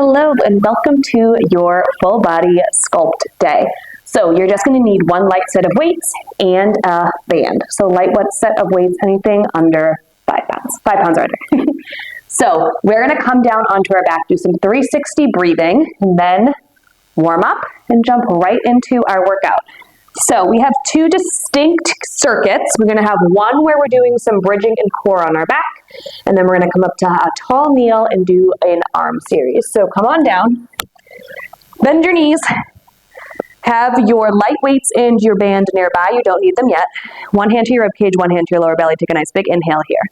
Hello and welcome to your full body sculpt day. So you're just going to need one light set of weights and a band. So light what set of weights, anything under 5 pounds. 5 pounds rather. So we're going to come down onto our back, do some 360 breathing, and then warm up and jump right into our workout. So we have two distinct circuits. We're going to have one where we're doing some bridging and core on our back, and then we're going to come up to a tall kneel and do an arm series. So come on down, bend your knees, have your light weights and your band nearby. You don't need them yet. One hand to your ribcage, one hand to your lower belly. Take a nice big inhale here.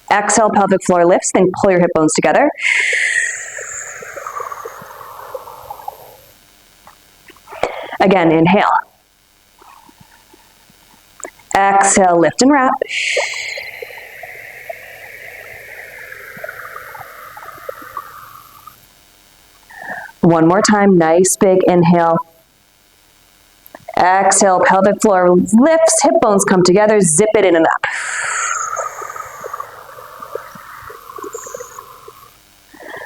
Exhale, pelvic floor lifts, then pull your hip bones together. Again, inhale. Exhale, lift and wrap. One more time, nice big inhale. Exhale, pelvic floor lifts, hip bones come together, zip it in and up.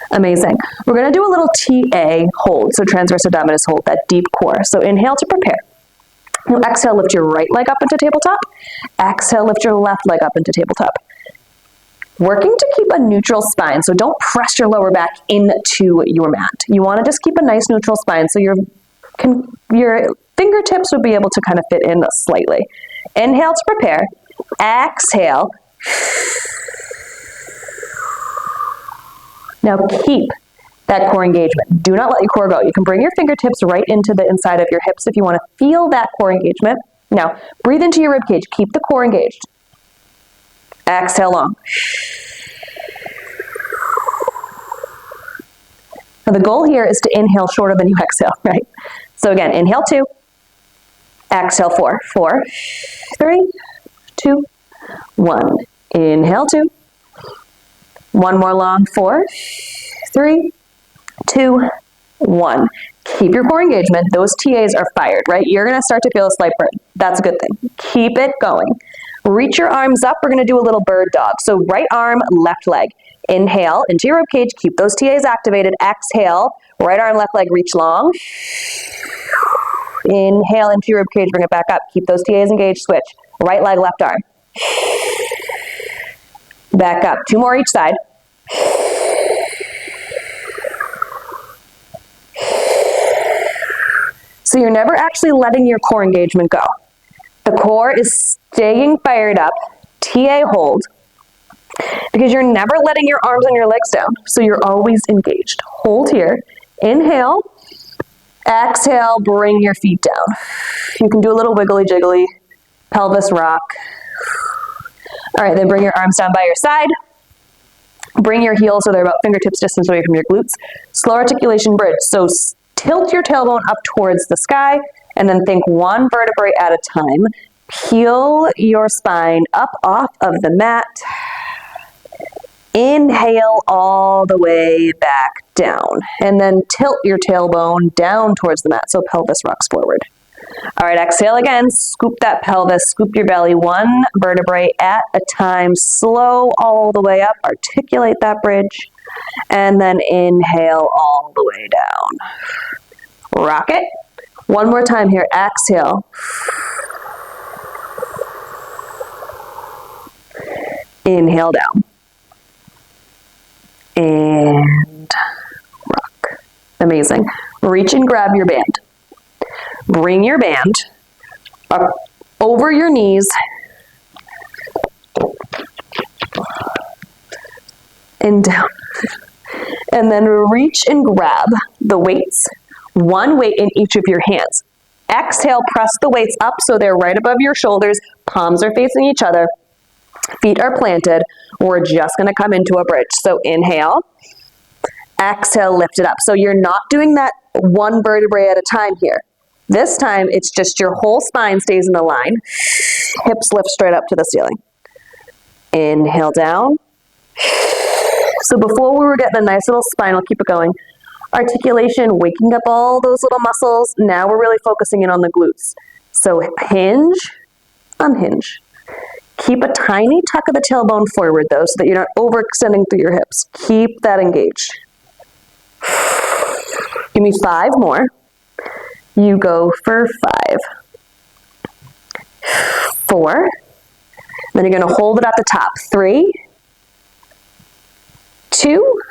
Amazing. We're going to do a little TA hold, so transverse abdominis hold, that deep core. So inhale to prepare. Now exhale, lift your right leg up into tabletop. Exhale, lift your left leg up into tabletop. Working to keep a neutral spine, so don't press your lower back into your mat. You want to just keep a nice neutral spine so your fingertips will be able to kind of fit in slightly. Inhale to prepare. Exhale. Now keep that core engagement. Do not let your core go. You can bring your fingertips right into the inside of your hips if you want to feel that core engagement. Now, breathe into your ribcage. Keep the core engaged. Exhale long. Now the goal here is to inhale shorter than you exhale, right? So again, inhale 2. Exhale 4. 4, 3, 2, 1. Inhale 2. One more long, 4, 3, 2, 1. Keep your core engagement. Those TAs are fired, right? You're going to start to feel a slight burn. That's a good thing. Keep it going. Reach your arms up. We're going to do a little bird dog. So right arm, left leg. Inhale into your ribcage. Keep those TAs activated. Exhale. Right arm, left leg. Reach long. Inhale into your ribcage. Bring it back up. Keep those TAs engaged. Switch. Right leg, left arm. Back up. 2 more each side. So you're never actually letting your core engagement go. The core is staying fired up, TA hold, because you're never letting your arms and your legs down. So you're always engaged. Hold here. Inhale. Exhale, bring your feet down. You can do a little wiggly jiggly, pelvis rock. All right, then bring your arms down by your side. Bring your heels so they're about fingertips distance away from your glutes. Slow articulation bridge. So tilt your tailbone up towards the sky and then think one vertebrae at a time. Peel your spine up off of the mat. Inhale all the way back down. And then tilt your tailbone down towards the mat so pelvis rocks forward. All right, exhale again, scoop that pelvis, scoop your belly, one vertebrae at a time, slow all the way up, articulate that bridge, and then inhale all the way down. Rock it. One more time here, exhale. Inhale down. And rock. Amazing. Reach and grab your band. Bring your band up over your knees and down. And then reach and grab the weights, one weight in each of your hands. Exhale, press the weights up so they're right above your shoulders, palms are facing each other, feet are planted. We're just going to come into a bridge. So inhale, exhale, lift it up. So you're not doing that one vertebrae at a time here. This time, it's just your whole spine stays in a line. Hips lift straight up to the ceiling. Inhale down. So before we were getting a nice little spinal, keep it going. Articulation, waking up all those little muscles. Now we're really focusing in on the glutes. So hinge, unhinge. Keep a tiny tuck of the tailbone forward though, so that you're not overextending through your hips. Keep that engaged. Give me 5 more. You go for 5. 4. Then you're going to hold it at the top. 3, 2,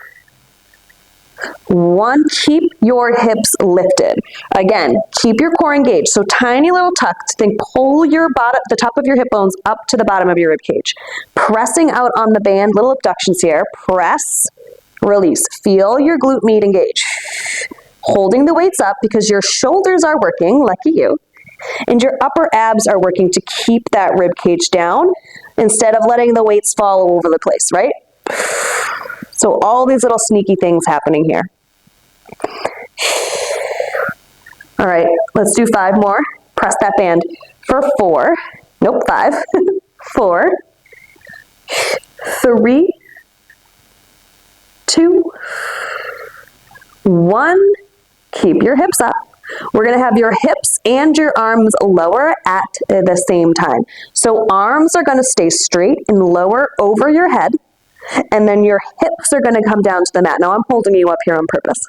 1. Keep your hips lifted. Again, keep your core engaged. So tiny little tucks. Think pull your the top of your hip bones up to the bottom of your rib cage. Pressing out on the band, little abductions here. Press, release. Feel your glute med engage. Holding the weights up because your shoulders are working, lucky you, and your upper abs are working to keep that rib cage down instead of letting the weights fall all over the place, right? So all these little sneaky things happening here. All right, let's do 5 more. Press that band for 4. Nope, 5. 4, 3, 2, 1. Keep your hips up. We're going to have your hips and your arms lower at the same time. So arms are going to stay straight and lower over your head, and then your hips are going to come down to the mat. Now I'm holding you up here on purpose.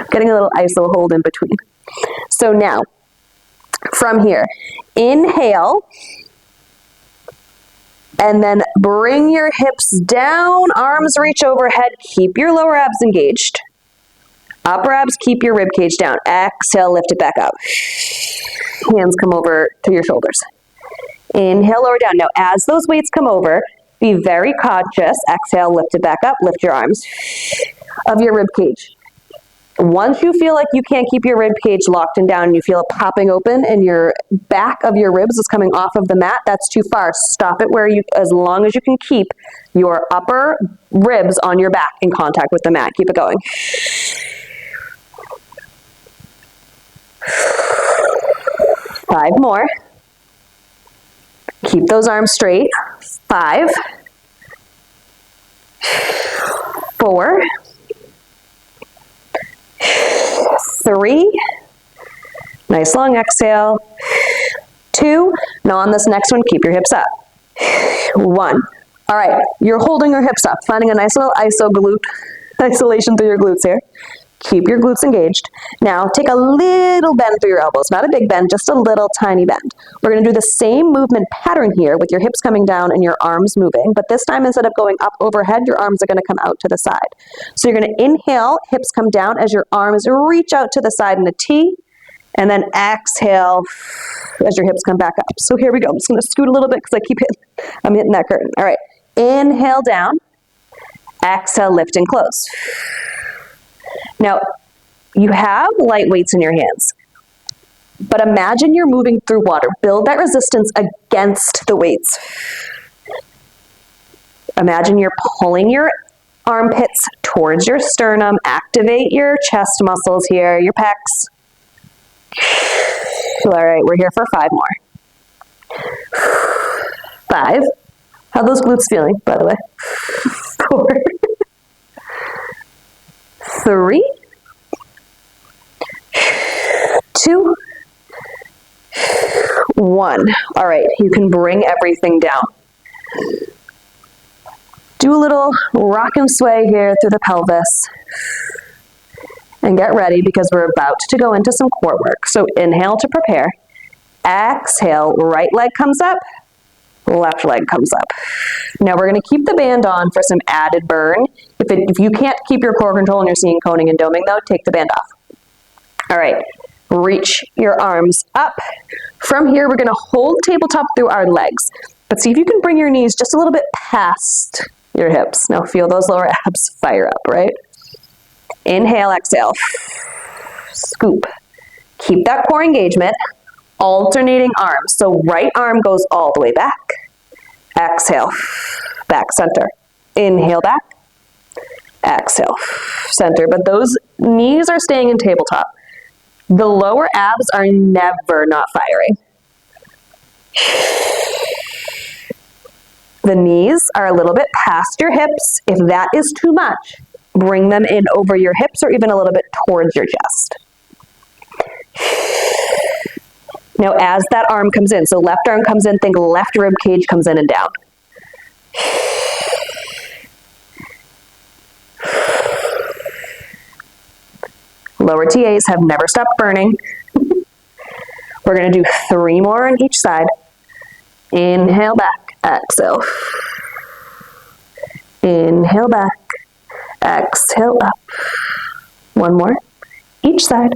Getting a little iso hold in between. So now, from here, inhale, and then bring your hips down, arms reach overhead, keep your lower abs engaged. Upper abs, keep your rib cage down. Exhale, lift it back up. Hands come over to your shoulders. Inhale, lower down. Now, as those weights come over, be very conscious. Exhale, lift it back up. Lift your arms of your rib cage. Once you feel like you can't keep your rib cage locked and down, you feel it popping open and your back of your ribs is coming off of the mat, that's too far. Stop it as long as you can keep your upper ribs on your back in contact with the mat. Keep it going. 5 more. Keep those arms straight. 5, 4, 3, nice long exhale. 2, now on this next one, keep your hips up. 1. All right, you're holding your hips up, finding a nice little isolation through your glutes here. Keep your glutes engaged. Now take a little bend through your elbows, not a big bend, just a little tiny bend. We're going to do the same movement pattern here with your hips coming down and your arms moving, but this time instead of going up overhead, your arms are going to come out to the side. So you're going to inhale, hips come down as your arms reach out to the side in a T, and then exhale as your hips come back up. So here we go. I'm just going to scoot a little bit because I'm hitting that curtain. All right, inhale down, exhale, lift and close. Now, you have light weights in your hands, but imagine you're moving through water. Build that resistance against the weights. Imagine you're pulling your armpits towards your sternum. Activate your chest muscles here, your pecs. All right, we're here for 5 more. 5. How are those glutes feeling, by the way? 4. 3, 2, 1. All right, you can bring everything down. Do a little rock and sway here through the pelvis. And get ready because we're about to go into some core work. So inhale to prepare. Exhale, right leg comes up, left leg comes up. Now we're going to keep the band on for some added burn. If you can't keep your core control and you're seeing coning and doming though, take the band off. All right, reach your arms up. From here, we're going to hold tabletop through our legs, but see if you can bring your knees just a little bit past your hips. Now feel those lower abs fire up, right? Inhale, exhale, scoop. Keep that core engagement, alternating arms. So right arm goes all the way back. Exhale, back center. Inhale back, exhale, center. But those knees are staying in tabletop. The lower abs are never not firing. The knees are a little bit past your hips. If that is too much, bring them in over your hips or even a little bit towards your chest. Now as that arm comes in, so left arm comes in, think left rib cage comes in and down. Lower TAs have never stopped burning. We're going to do 3 more on each side. Inhale back, exhale. Inhale back, exhale up. 1 more, each side.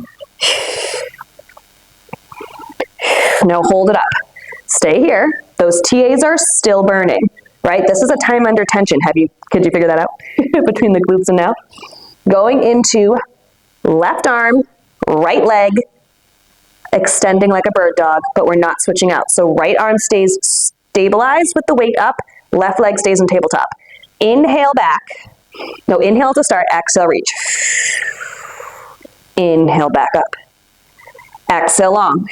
Now hold it up. Stay here. Those TAs are still burning, right? This is a time under tension. Could you figure that out? Between the glutes and now. Going into left arm, right leg, extending like a bird dog, but we're not switching out. So right arm stays stabilized with the weight up, left leg stays on tabletop. Inhale back. No, inhale to start, exhale, reach. Inhale back up. Exhale long.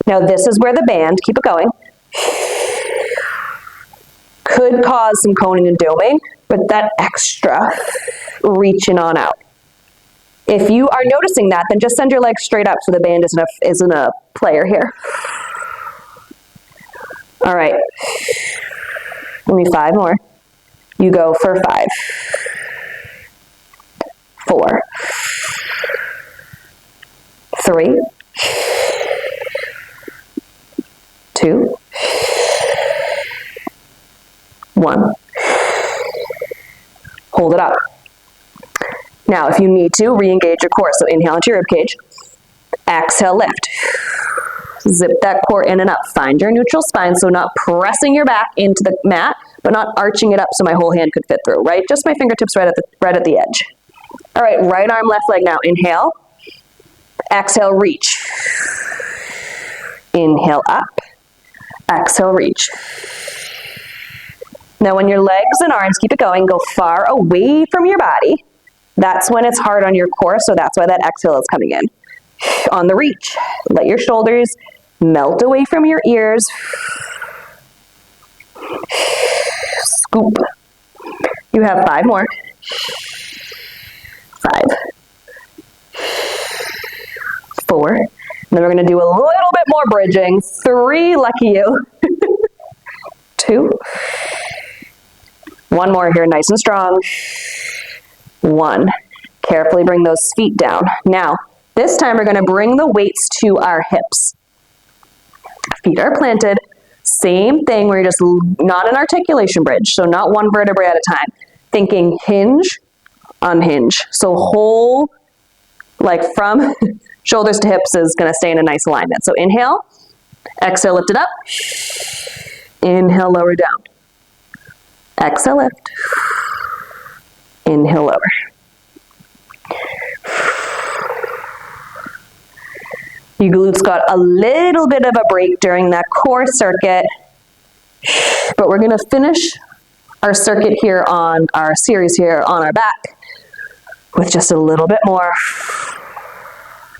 Now this is where the band, keep it going, could cause some coning and doming, but that extra reaching on out. If you are noticing that, then just send your legs straight up so the band isn't a player here. All right, give me 5 more. You go for 5, 4, 3, 2, 1. Hold it up. Now, if you need to, re-engage your core. So inhale into your ribcage. Exhale, lift. Zip that core in and up. Find your neutral spine, so not pressing your back into the mat, but not arching it up so my whole hand could fit through, right? Just my fingertips right at the edge. All right, right arm, left leg now. Inhale. Exhale, reach. Inhale up. Exhale, reach. Now when your legs and arms, keep it going, go far away from your body. That's when it's hard on your core, so that's why that exhale is coming in. On the reach, let your shoulders melt away from your ears. Scoop. You have 5 more. 5, 4. And then we're going to do a little bit more bridging. 3, lucky you. 2. 1 more here, nice and strong. 1. Carefully bring those feet down. Now, this time we're going to bring the weights to our hips. Feet are planted. Same thing, where you're just not an articulation bridge, so not 1 vertebrae at a time. Thinking hinge, unhinge. So whole, like from shoulders to hips is going to stay in a nice alignment. So inhale, exhale, lift it up. Inhale, lower down. Exhale, lift. Inhale, lower. You glutes got a little bit of a break during that core circuit, but we're going to finish our circuit here on our series here on our back with just a little bit more.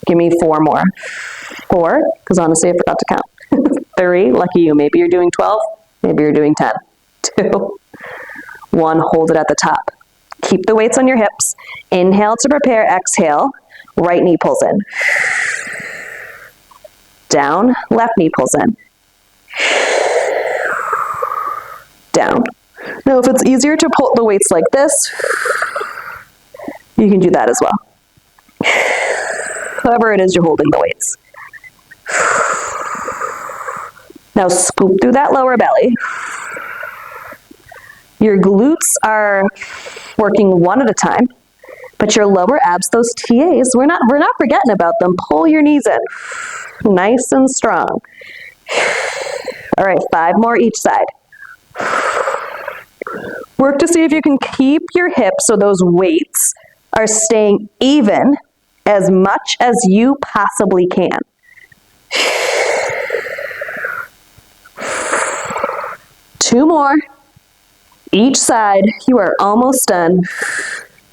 Give me 4 more. 4, because honestly I forgot to count. 3, lucky you. Maybe you're doing 12, maybe you're doing 10. 2, 1, hold it at the top. Keep the weights on your hips. Inhale to prepare, exhale. Right knee pulls in. Down, left knee pulls in. Down. Now if it's easier to pull the weights like this, you can do that as well. However it is you're holding the weights. Now scoop through that lower belly. Your glutes are working 1 at a time, but your lower abs, those TAs, we're not forgetting about them. Pull your knees in, nice and strong. All right, 5 more each side. Work to see if you can keep your hips so those weights are staying even as much as you possibly can. 2 more. Each side. You are almost done.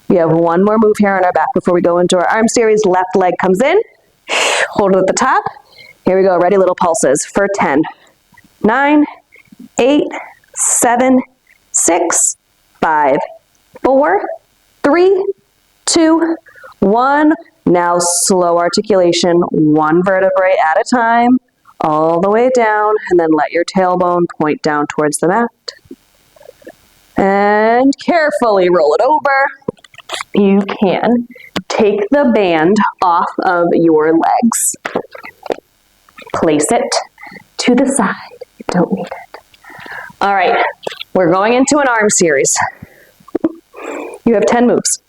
We have 1 more move here on our back before we go into our arm series. Left leg comes in. Hold it at the top. Here we go. Ready, little pulses for 10, 9, 8, 7, 6, 5, 4, 3, 2, 1. Now slow articulation, 1 vertebrae at a time, all the way down, and then let your tailbone point down towards the mat. And carefully roll it over. You can Take the band off of your legs. Place it to the side. You don't need it. All right, we're going into an arm series. You have 10 moves.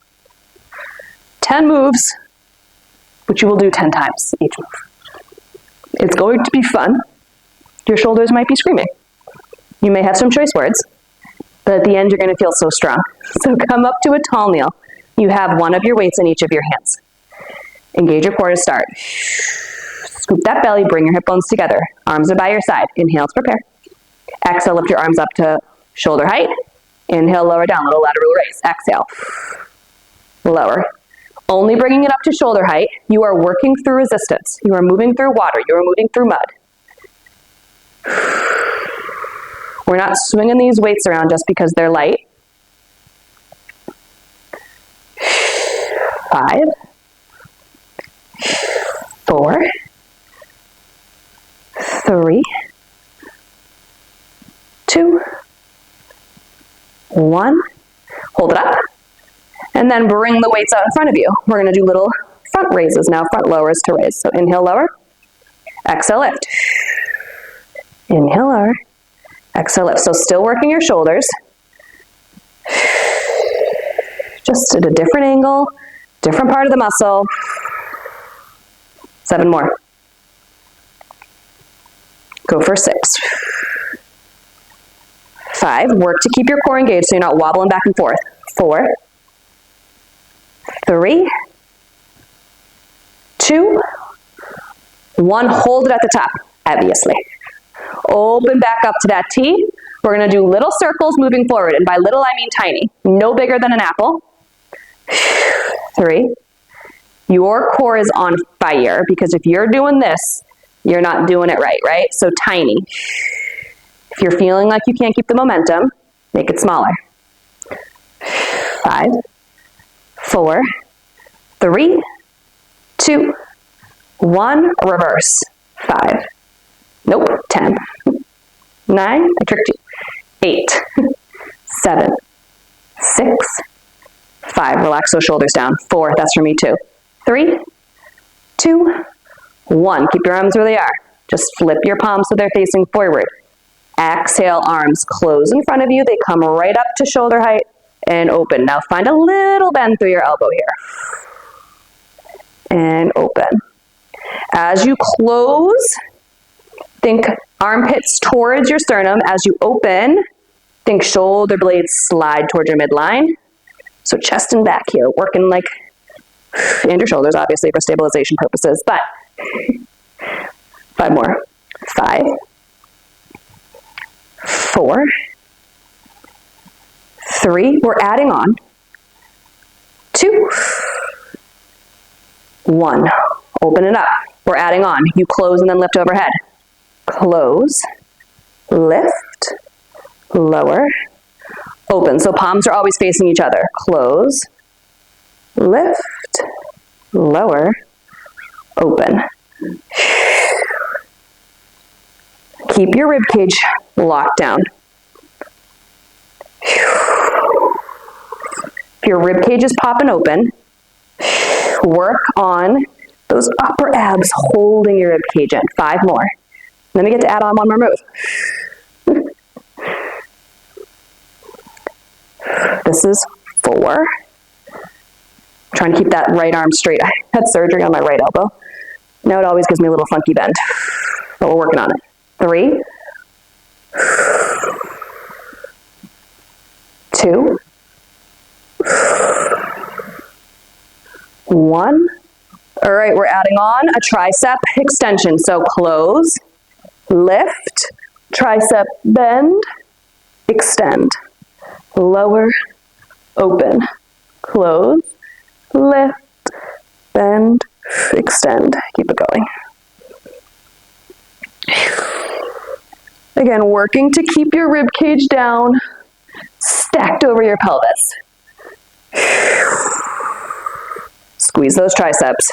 10 moves, which you will do 10 times each move. It's going to be fun. Your shoulders might be screaming. You may have some choice words, but at the end you're going to feel so strong. So come up to a tall kneel. You have one of your weights in each of your hands. Engage your core to start. Scoop that belly, bring your hip bones together. Arms are by your side. Inhale to prepare. Exhale, lift your arms up to shoulder height. Inhale, lower down, little lateral raise. Exhale, lower. Only bringing it up to shoulder height. You are working through resistance. You are moving through water. You are moving through mud. We're not swinging these weights around just because they're light. 5, 4, 3, 2, 1. Hold it up. And then bring the weights out in front of you. We're going to do little front raises now, front lowers to raise. So inhale, lower. Exhale, lift. Inhale, lower. Exhale, lift. So still working your shoulders. Just at a different angle, different part of the muscle. 7 more. Go for 6. 5. Work to keep your core engaged so you're not wobbling back and forth. 4, 3, 2, 1. Hold it at the top, obviously. Open back up to that T. We're going to do little circles moving forward, and by little I mean tiny. No bigger than an apple. 3. Your core is on fire, because if you're doing this, you're not doing it right, right? So tiny. If you're feeling like you can't keep the momentum, make it smaller. 5, 4, 3, 2, 1. Reverse. 5. Nope. 10. 9. I tricked you. 8. 7. 6. 5. Relax those shoulders down. 4. That's for me too. 3, 2, 1. Keep your arms where they are. Just flip your palms so they're facing forward. Exhale, arms close in front of you. They come right up to shoulder height and open. Now find a little bend through your elbow here. And open. As you close, think armpits towards your sternum. As you open, think shoulder blades slide towards your midline. So chest and back here, working like, and your shoulders obviously for stabilization purposes, but 5 more. 5, 4, 3, we're adding on. 2, 1, open it up. We're adding on. You close and then lift overhead. Close, lift, lower, open. So palms are always facing each other. Close, lift, lower, open. Keep your rib cage locked down. If your rib cage is popping open, work on those upper abs holding your rib cage in. 5 more. Then we get to add on 1 more move. This is 4. Trying to keep that right arm straight. I had surgery on my right elbow. Now it always gives me a little funky bend, but we're working on it. 3, 2, 1. All right, we're adding on a tricep extension. So close, lift, tricep bend, extend, lower, open, close, lift, bend, extend. Keep it going. Again, working to keep your rib cage down, stacked over your pelvis. Squeeze those triceps.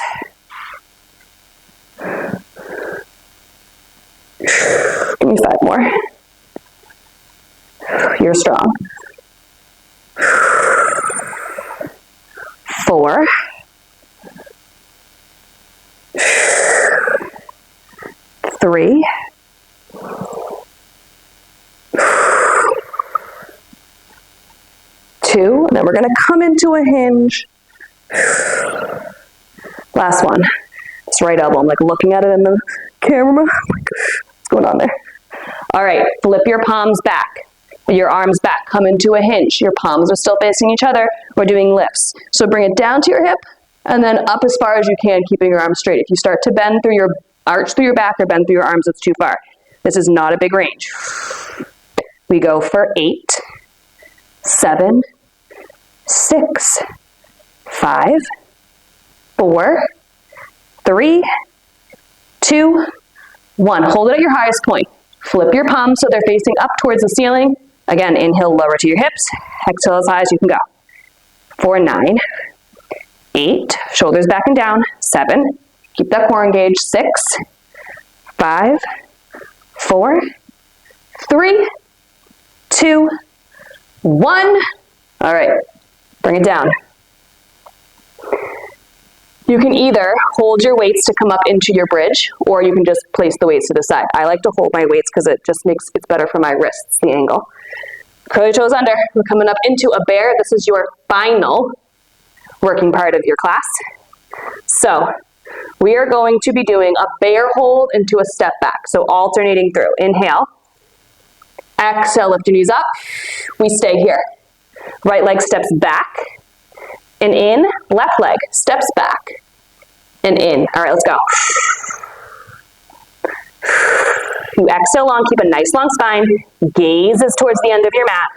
Give me 5 more. You're strong. 4, 3, 2, and then we're gonna come into a hinge. Last one, this right elbow, I'm like looking at it in the camera, what's going on there? All right, flip your palms back, your arms back, come into a hinge. Your palms are still facing each other. We're doing lifts. So bring it down to your hip and then up as far as you can, keeping your arms straight. If you start to bend through your, arch through your back or bend through your arms, it's too far. This is not a big range. We go for 8, 7, 6, 5, 4, 3, 2, 1. Hold it at your highest point. Flip your palms so they're facing up towards the ceiling. Again, inhale, lower to your hips. Exhale as high as you can go. For 9, 8, shoulders back and down. 7, keep that core engaged. 6, 5, 4, 3, 2, 1. All right, bring it down. You can either hold your weights to come up into your bridge, or you can just place the weights to the side. I like to hold my weights because it just makes it's better for my wrists, the angle. Curl your toes under. We're coming up into a bear. This is your final working part of your class. So we are going to be doing a bear hold into a step back. So alternating through. Inhale. Exhale, lift your knees up. We stay here. Right leg steps back and in. Left leg steps back and in. All right, let's go. You exhale long, keep a nice long spine. Gaze is towards the end of your mat.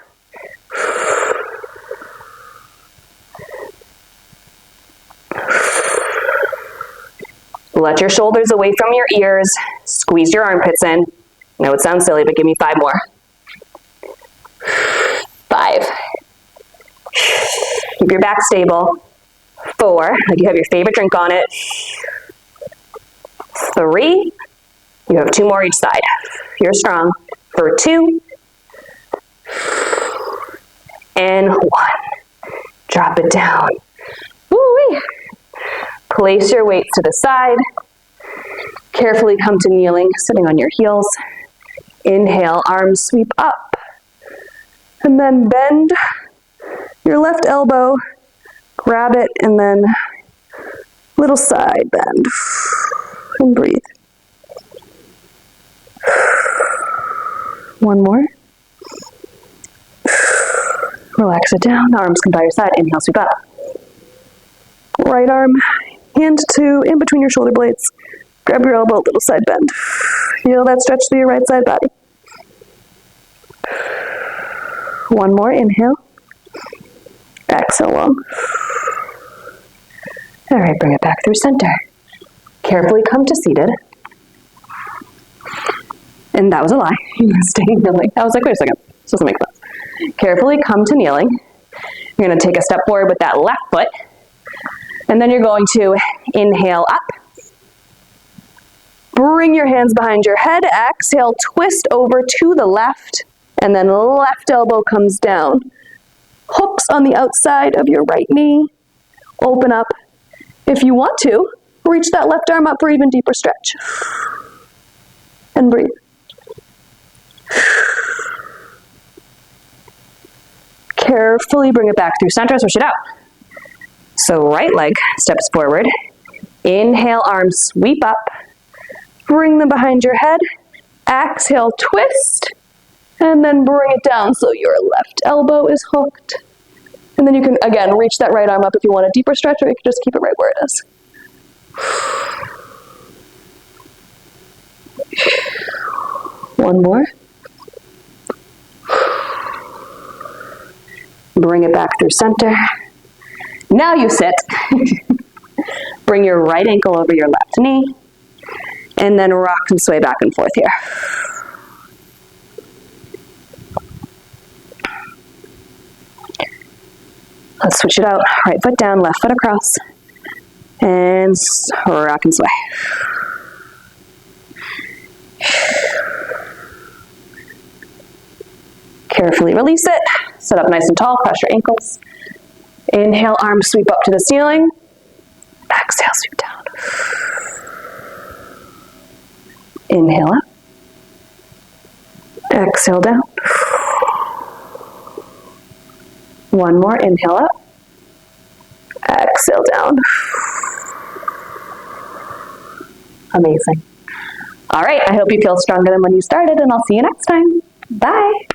Let your shoulders away from your ears. Squeeze your armpits in. I know it sounds silly, but give me 5 more. 5. Keep your back stable. 4, like you have your favorite drink on it. 3, you have 2 more each side. You're strong. For 2, and 1. Drop it down. Woo-wee. Place your weights to the side. Carefully come to kneeling, sitting on your heels. Inhale, arms sweep up. And then bend your left elbow, grab it, and then little side bend. And breathe. 1 more. Relax it down. Arms come by your side. Inhale, sweep up. Right arm, hand to in between your shoulder blades. Grab your elbow, little side bend. Feel that stretch through your right side body. 1 more. Inhale. Exhale long. All right, bring it back through center. Carefully come to seated. And that was a lie. Staying kneeling. I was like, wait a second. This doesn't make sense. Carefully come to kneeling. You're going to take a step forward with that left foot. And then you're going to inhale up. Bring your hands behind your head. Exhale, twist over to the left. And then left elbow comes down. Hooks on the outside of your right knee. Open up. If you want to, reach that left arm up for even deeper stretch. And breathe. Carefully bring it back through center, switch it out. So right leg steps forward. Inhale, arms sweep up. Bring them behind your head. Exhale, twist. And then bring it down so your left elbow is hooked. And then you can, again, reach that right arm up if you want a deeper stretch, or you can just keep it right where it is. One more. Bring it back through center. Now you sit. Bring your right ankle over your left knee. And then rock and sway back and forth here. Let's switch it out. Right foot down, left foot across. And rock and sway. Carefully release it. Sit up nice and tall, cross your ankles. Inhale, arms sweep up to the ceiling. Exhale, sweep down. Inhale up. Exhale down. One more, inhale up. Exhale down. Amazing. All right, I hope you feel stronger than when you started, and I'll see you next time. Bye.